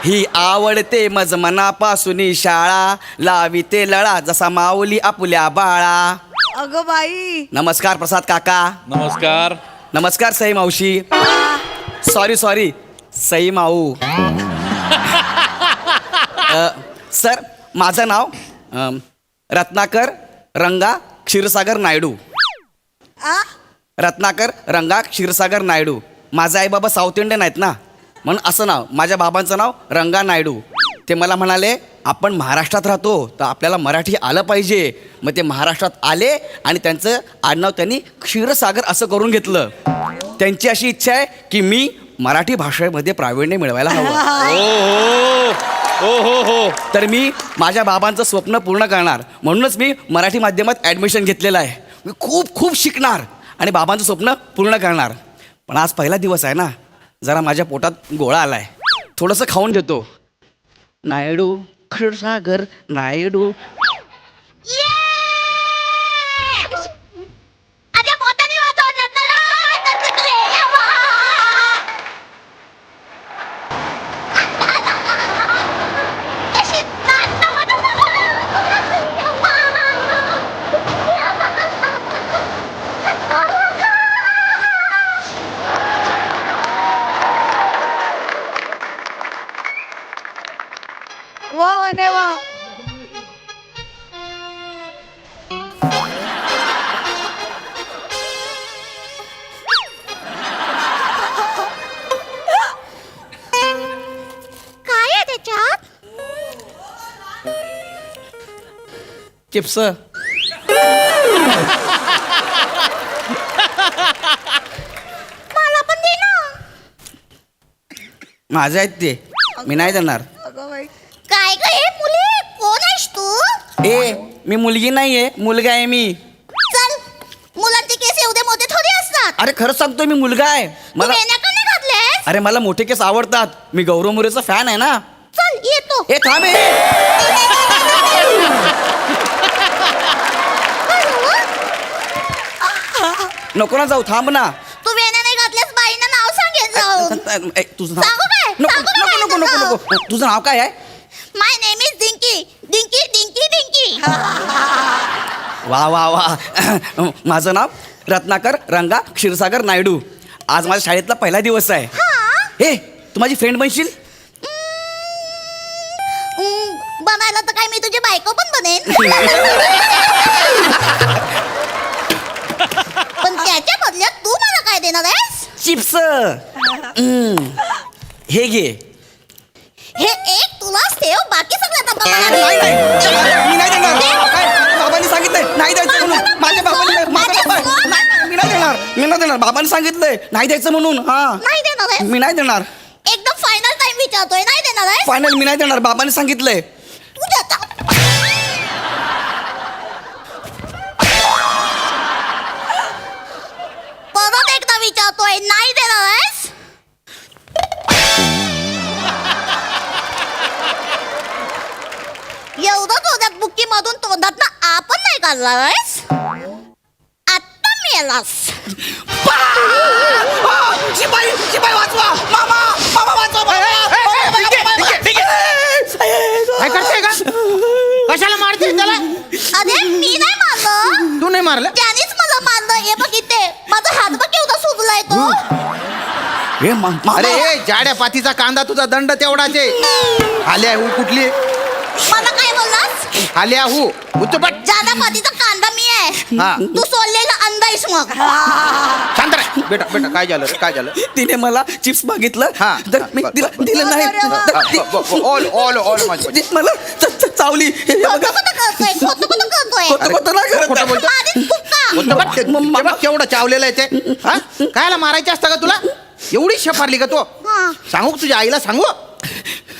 ही आवडते मज मनापासून शाळा, लाविते लळा जसा माऊली आपुल्या बाळा. अगं बाई. नमस्कार प्रसाद काका. नमस्कार. नमस्कार सई मावशी. सॉरी सई माऊ. सर माझं नाव रत्नाकर रंगा क्षीरसागर नायडू. रत्नाकर रंगा क्षीरसागर नायडू. माझे आई बाबा साऊथ इंडियन आहेत ना, म्हणून असं नाव. माझ्या बाबांचं नाव रंगा नायडू. ते मला म्हणाले आपण महाराष्ट्रात राहतो तर आपल्याला मराठी आलं पाहिजे. मग ते महाराष्ट्रात आले आणि त्यांचं आडनाव त्यांनी क्षीरसागर असं करून घेतलं. त्यांची अशी इच्छा आहे की मी मराठी भाषेमध्ये प्रावीण्य मिळवायला हवं. हो. तर मी माझ्या बाबांचं स्वप्न पूर्ण करणार म्हणूनच मी मराठी माध्यमात ॲडमिशन घेतलेलं आहे. मी खूप शिकणार आणि बाबांचं स्वप्न पूर्ण करणार. पण आज पहिला दिवस आहे ना, जरा माझ्या पोटात गोळा आलाय. थोडंसं खाऊन घेतो. नायडू क्षीरसागर नायडू. वा म्हणे वा. काय आहे त्याच्यात? चिप्स. मला पण दे ना. माझे आहेत ते, मी नाही देणार. अगं बाई. काय ग हे मुली, कोण आहेस तू? ए मी मुलगी नाहीये, मुलगा आहे मी. चल, मुलांचे केस एवढे मोठे थोडी असतात. अरे खरंच सांगतोय मी मुलगा आहे. तू मला वेण्या का नाही घातलेस? अरे मला मोठे केस आवडतात. मी गौरव मोरेचा फॅन आहे ना. चल येतो. ए थांब. नको ना जाऊ, थांब ना. तू वेण्या नाही घातल्यास बाईनं नाव सांगेल जाऊन. तुझं नाव सांगू काय? नको सांगू नको काय नको नको तुझं? नको. तुझं नाव काय आहे? My name is Dinky. Dinky Dinky Dinky. वा वा वा. माझं नाव रत्नाकर रंगा क्षीरसागर नायडू. आज माझ्या शाळेतला पहिला दिवस आहे. हे तू माझी फ्रेंड बनशील? बनायला तर काय मी तुझी बायको पण बनेन. पण त्याच्या बदल्यात तू मला काय देणार आहेस? चिप्स. हे घे. हे एक तुलाच ठेव, बाकी सगळं डब्बा मला दे. नाही, नाही, मी नाही देणार. काय? बाबांनी सांगितलंय नाही द्यायचं म्हणून. माझ्या बाबांनी मी नाही देणार. बाबांनी सांगितलंय नाही द्यायचं म्हणून. हा नाही देणार आहेस? मी नाही देणार. एकदम फायनल टाइम विचारतोय, नाही देणार आहेस? फायनल मी नाही देणार. बाबांनी सांगितलंय. तुझ्या परत एकदा विचारतोय, नाही देणार आहेस? एवढं तोंडात बुक्की मधून तोंडात ना आपण नाही काढणार आहेस? आता मेलास. शिपाई वाचवा. मामा वाचवा. काय करते का? कशाला मारते त्याला? अरे मी नाही मारलं, तू नाही मारलं? त्यानेच मला मारलं. हे बघ इथे माझा हात बघ केवढा सुजलाय तो. हे अरे ए, जाड्या पातीचा कांदा तुझा दंड तेवढाच आहे. आल्या हू कुठली? मला काय बोललास? आल्या हू उच्चपट. जादा पातीचा कांदा मी आहे. हा. तू सोडलेला अंदाईस मग. शांत रे. बेटा बेटा काय झालं रे? काय झालं? तिने मला चिप्स मागितलं हा. तर मी दिलं नाही. ऑल ऑल ऑल माझं. ती मला चावली. हे बघा. खोटं करतोय. खोटं नाही करत. खोटं बोलतो. आधीच बुक्का. उच्चपट. ते बघ केवढं चावलेलं आहे ते. हा? कायला मारायचं असतं का तुला? एवढी शफारली का तू? हा. सांगू का तुझ्या आईला? सांगू?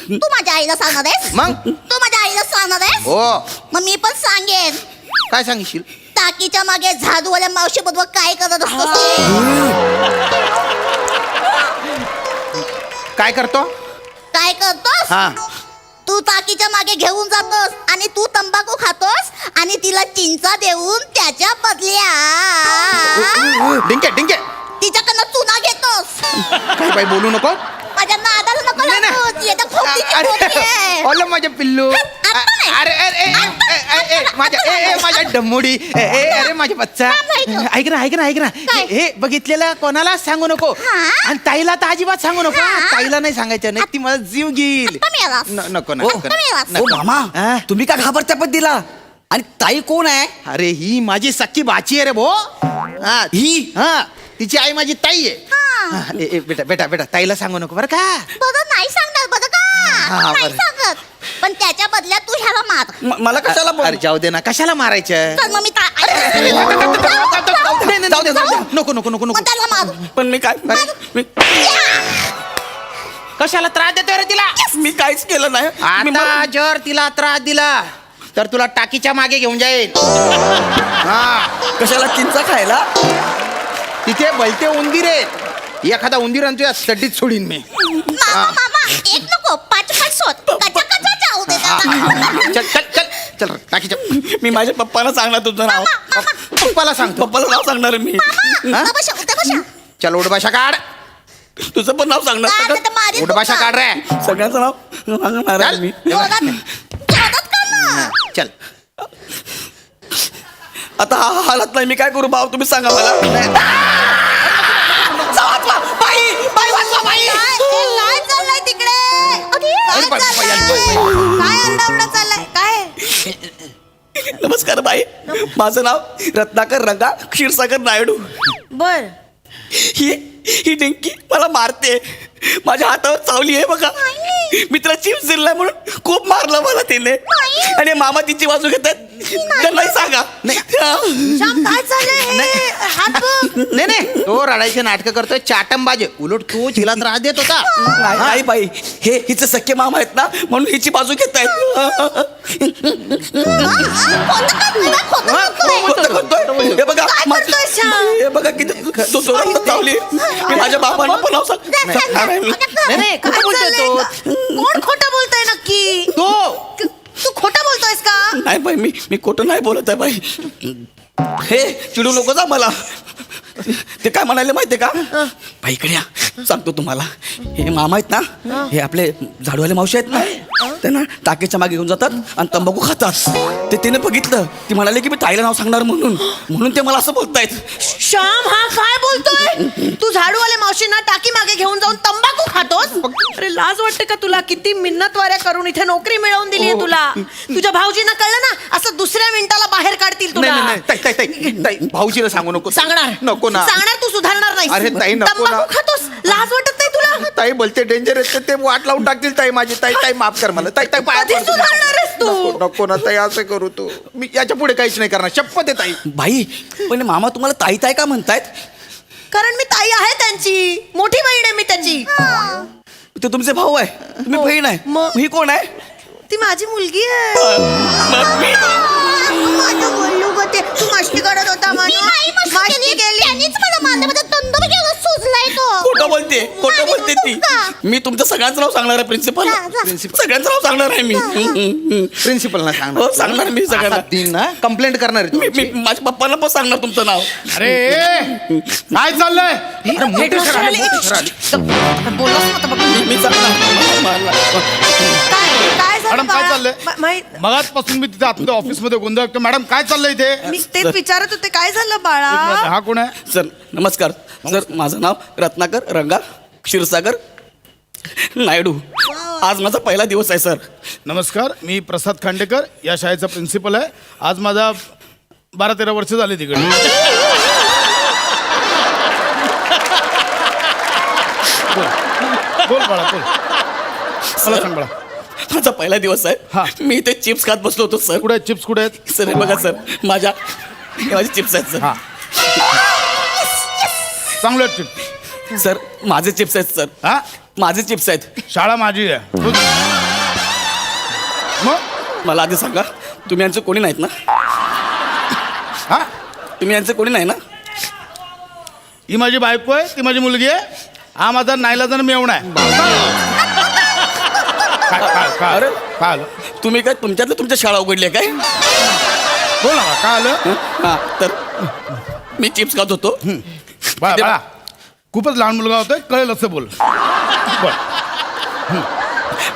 तू माझ्या आईला सांगणार आहेस? मग? तू माझ्या आईला सांगणार आहेस? हो. मग मी पण सांगेन. काय सांगशील? टाकीच्या मागे झाडूवाल्या मावशी बरोबर काय करत असतोस ते? काय करतो? काय करतोस? हा. तू टाकीच्या मागे घेऊन जातोस आणि तू तंबाखू खातोस आणि तिला चिंचा देऊन त्याच्या बदल्या डिंके डिंके तिच्याकडनं चुना घेतोस. काही बाई बोलू नको. माझ्या नादाला नको नाही, नाही. लागूस. येतं खोपटीची पोरगी आहे. ओलं माझ्या पिल्लू आता नाही. अरे अरे माझ्या डम्मुडी अरे माझ्या बच्चा ऐक ना काय? हे बघितलेलं कोणाला सांगू नको हा? आणि ताईला तर अजिबात सांगू नको हा? ताईला नाही सांगायचं नाही ती मला जीव घेईल आता मेलास. नको ओ, नको ओ मामा हा? तुम्ही का घाबरत्या पद्धतीला आणि ताई कोण आहे अरे ही माझी सख्खी बाची आहे रे भो हा ही हा तिची आई माझी ताई आहे हा. हा, बेटा ताईला सांगू नको बरं का बरं नाही सांगणार बरं का हा, नाही बरं. सांगत पण त्याच्या बदल्यात तू ह्याला मार मला कशाला अरे जाऊ दे ना कशाला मारायचं तर मग मी नाही, जाऊ दे नको मग त्याला मार पण मी काय कशाला त्रास देतोय रे तिला मी काहीच केलं नाही मी आता जर तिला त्रास दिला तर तुला टाकीच्या मागे घेऊन जाईल हा कशाला चिंचा खायला तिथे भलते उंदीर आहेत एखादा उंदीर आणतो या चड्डीत सोडीन मी मामा एक नको पाच सोड कचा जाऊ दे त्याला. चल टाकीच्या मी माझ्या पप्पाला सांगणार तुझं नाव पप्पाला सांगतो पप्पाला नाव सांगणार मी हा? उठा बशा. चल उडभाषा काढ तुझं पण नाव सांगणार काय सगळं- आता मारीन उडभाषा तुला. काढ रे सगळ्यांचं नाव सांगणार आहे चल. मी जोरात कर ना. चल आता हा हालत नाही मी काय करू भाऊ तुम्ही सांगा मला काय चाललंय तिकडे अरे बाई, काय अंडावडा चाललाय काय नमस्कार बाई माझं नाव रत्नाकर रंगा क्षीरसागर नायडू बर ही डिंकी मला मारते माझ्या हातावर चावली आहे बघा मित्र चिप्स दिलाय म्हणून खूप मारलं मला तिने आणि मामा तिची बाजू घेतात त्यांनाही सांगा श्याम काय चाललंय हात बघ. नाही तो रडायचे नाटक करतोय चाटंबाजे उलट तू तिला त्रास देत होता नाही बाई हे हिचे सख्खे मामा आहेत ना म्हणून हिची बाजू घेत आहेत हे बघा काय करतोय श्याम? हे बघा किती जोरात चावली मी माझ्या बाबांना पण नाव सांगणार आहे मी. नाही काय कुठं बोलतोय चाललंय? तो कोण खोटं बोलतोय नक्की तो तू खोटं बोलतोयस का नाही बाई मी खोटं नाही बोलत आहे बाई हे चिडू नको जा मला ते काय म्हणाले माहितीये का बाई इकडे या सांगतो तुम्हाला हे मामा आहेत ना हे आपले झाडूवाले मावशी आहेत ना त्यांना टाकीच्या मागे घेऊन जातात आणि तंबाखू खातात ते तिने बघितलं ती म्हणाले की मी ताईला नाव सांगणार म्हणून ते मला असं बोलतायत श्याम हा काय बोलतोय तू झाडूवाले मावशींना टाकी मागे घेऊन जाऊन तंबाखू खातोस अरे लाज वाटते का तुला किती मिन्नतवाऱ्या करून इथे नोकरी मिळवून दिली आहे तुला तुझ्या भाऊजींना कळलं ना असं दुसऱ्या मिनिटाला बाहेर काढतील तुला नाही ताई भाऊजीला सांगू नको सांगणार नको ना सांगणार तू सुधारणार नाही अरे ताई, नको ना. तंबाखू खातोस लाज वाटत नाही तुला ताई बोलते डेंजर आहे ते वाट लावून टाकतील ताई माझी ताई माफ कर मला ताई पाया कधी पडतो. सुधारणार आहेस तू? नको ना ताई असं करू तू मी याच्या पुढे काहीच नाही करणार शपथ आहे ताई बाई पण मामा तुम्हाला ताई ताई का म्हणतायत कारण मी ताई आहे त्यांची मोठी बहीण आहे मी त्याची ते तुमचे भाऊ आहे तुम्ही बहीण आहे मग- ही कोण आहे ती माझी मुलगी आहे मग मी माझं बोलू ग ते तू मस्ती करत होता मी म्हणून नाही मस्ती केली त्यांनीच मला माझ्या तंदूर घेऊन सुजलाय तो खोटं बोलते खोटं नाही, बोलते ती का? मी तुमचं सगळ्यांचं नाव सांगणार आहे प्रिन्सिपल सगळ्यांचं नाव सांगणार आहे मी प्रिन्सिपलना हो सांगणार मी सगळ्यांना दिन ना कंप्लेंट करणार आहे मी तू. मी माझ्या पप्पांना पण सांगणार तुमचं नाव अरे काय चाललंय अरे, मोठी सर आली, मोठी सर आली. मी सांगणार काय झालं मॅडम, काय बाळा? चाललंय? माहित मगाचपासून मी तिथे आतमध्ये ऑफिसमध्ये गोंधळ ऐकतो मॅडम काय चाललंय इथे मी तेच विचारत होते काय झालं बाळा हा कोण आहे सर नमस्कार सर माझं नाव रत्नाकर रंगा क्षीरसागर नायडू आज माझा पहिला दिवस आहे सर नमस्कार मी प्रसाद खांडेकर या शाळेचा प्रिन्सिपल आहे आज माझा 12-13 वर्ष झाली तिकडे बोल बाळा बोल मला सांग बाळा माझा पहिला दिवस हा. आहे मी इथे चिप्स खात बसलो होतो सर कुठे आहेत चिप्स कुठे आहेत सर हे बघा सर हे माझे चिप्स आहेत सर हा चांगले आहेत चिप्स सर माझे चिप्स आहेत सर हा माझे चिप्स आहेत शाळा माझी आहे मग मला आधी सांगा तुम्ही यांचं कोणी नाहीत ना हा तुम्ही यांचं कोणी नाही ना ही माझी बायको आहे ती माझी मुलगी आहे हा माझा नाईलाजानं मेवणा आहे काय अरे. आलं तुम्ही काय तुमच्या शाळा उघडली आहे काय बोल ना काय आलं हा तर मी चिप्स खात होतो बाळा खूपच लहान मुलगा होता कळेल असं बोल बोल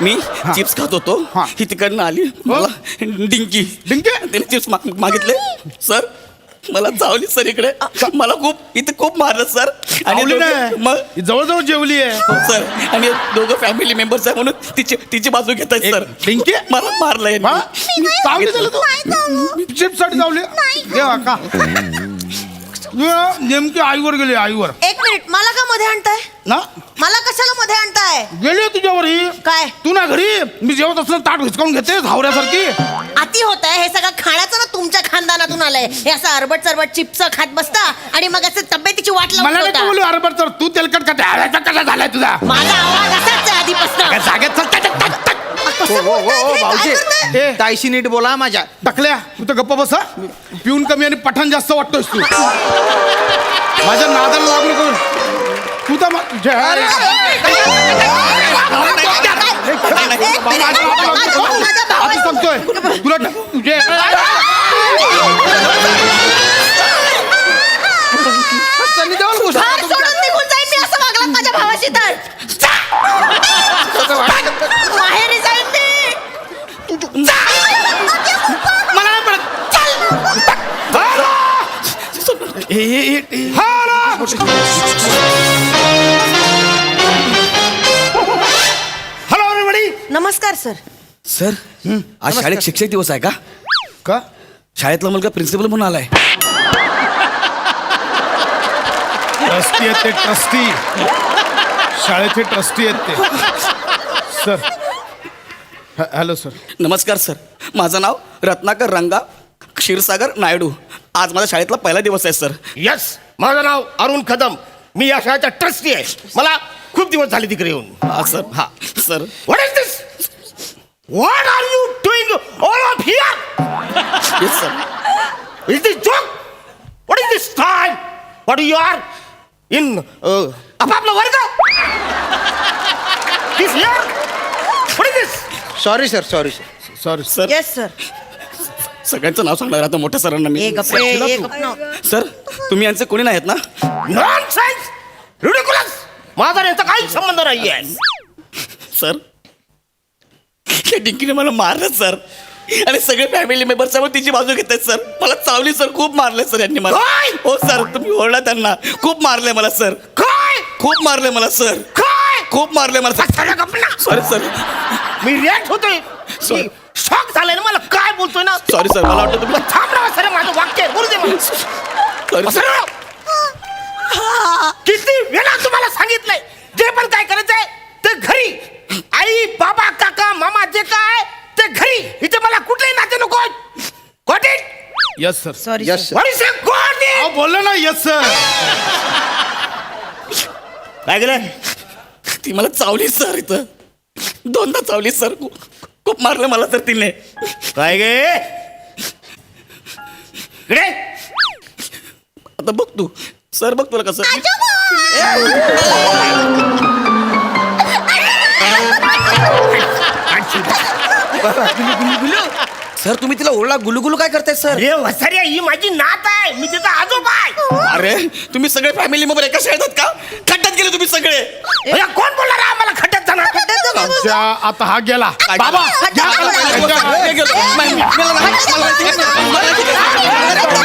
मी चिप्स खात होतो हा. ही तिकडनं आली मला डिंकी डिंकी? तिने चिप्स मागितले सर मला चावली सर इकडे मला इथे खूप मारलं सर आणि आवली दोघं- नाही. मग ही जवळजवळ जेवली आहे हो, सर आणि दोघं फॅमिली मेंबर्स आहे म्हणून तिची बाजू घेत आहेत सर डिंकी? मला मारलंय हा? चावली त्याला तू चिप्स साठी चावली देवा का नेमकी आईवर गेली आईवर एक मिनिट मला का मध्ये आणताय ना मला कशाला मध्ये आणताय गेली तुझ्यावर ही काय तू ना घरी मी जेवत असताना ताट हिसकावून घेते हावऱ्यासारखी अति होत आहे हे सगळं खाण्याचं ना तुमच्या खानदानातून आलंय हे असं अरबट चरबट चिप्स खात बसता आणि मग असं तब्येतीची वाट लावून मला नाही ठेवता. बोलू अरे तर तू तेलकट का त्याचा कसा झालाय तुझा माझा आवाज असाच आहे आधीपासून जागेत चल, टक, टक, टक, टक. हो हो हो हो, भाऊजी ए. ताईशी नीट बोला माझ्या. टाकल्या तू तर गप्पा बसा पिऊन कमी आणि पठाण जास्त वाटतोस तू माझ्या नादाला लागलो करून तू तर आता सांगतोय तुला सनी देओल घुसा. फार सोडून निघून जाईन मी असं वागलात माझ्या भावाशी तर माहेरी जाईन मी मला नाही पडत हॅलो एव्हरीबडी नमस्कार सर सर आज शाळेत शिक्षक दिवस आहे का का शाळेतला मुलगा प्रिन्सिपल म्हणून आलाय ट्रस्टी आहेत ते ट्रस्टी शाळेचे ट्रस्टी आहेत ते सर हॅलो सर नमस्कार सर माझं नाव रत्नाकर रंगा क्षीरसागर नायडू आज माझ्या शाळेतला पहिला दिवस आहे सर यस माझं नाव अरुण कदम मी या शाळेचा ट्रस्टी आहे मला खूप दिवस झाले तिकडे येऊन हा सर हा sir what is this what are you doing all of here yes sir is this joke what is this time what you are in आपापला वर्ग this here what is this sorry sir sorry sir sorry sir yes sir सगळ्यांचं नाव सांगणार आता मोठ्या सरांना मी एक sir तुम्ही यांचे कोणी नाही आहेत ना नॉनसेन्स रिडिक्युलस माझा यांचा काहीच संबंध नाही आहे सर त्या डिंकीने मला मारलं सर आणि सगळे फॅमिली मेंबर्स त्यामुळे तिची बाजू घेत आहेत सर मला चावली सर खूप मारले सर यांनी मला काय? हो सर तुम्ही ओरडा त्यांना खूप मारले मला सर काय खूप मारले मला सर काय खूप मारले मला सगळं गप्पा सॉरी सर मी रिॲक्ट होतोय Sorry. शॉक झालाय ना मला काय बोलतोय ना सॉरी सर मला वाटतं तुम्ही थांब ना सर माझं वाक्य आहे. बोलू दे मला सॉरी सर सरळ. किती वेळा तुम्हाला सांगितलंय जे पण काय करायचंय ते घरी आई बाबा काका मामा जे काय ते घरी इथे मला कुठलेही नाते नको got it yes sir sorry yes sir what is got it अहो बोललो ना यस सर काय केलं ती मला चावली सर इथं दोनदा चावली सर खूप मारलं मला तर तिने काय गे इकडे आता बघ तू सर बघ तुला कसं सर तुम्ही तिला ओरडा गुलुगुलू काय करताय सर अरे वसाऱ्या ही माझी नात आहे मी तिचा आजोबा आहे अरे तुम्ही सगळे फॅमिली मेंबर एका शाळेत आहात का खड्ड्यात गेले तुम्ही सगळे अरे, कोण बोलणार आहे आम्हाला खड्ड्यात जाणार आमच्या आता हा गेला काय बाबा गेला? घ्या त्याला. मी गेलो. मला माहिती आहे.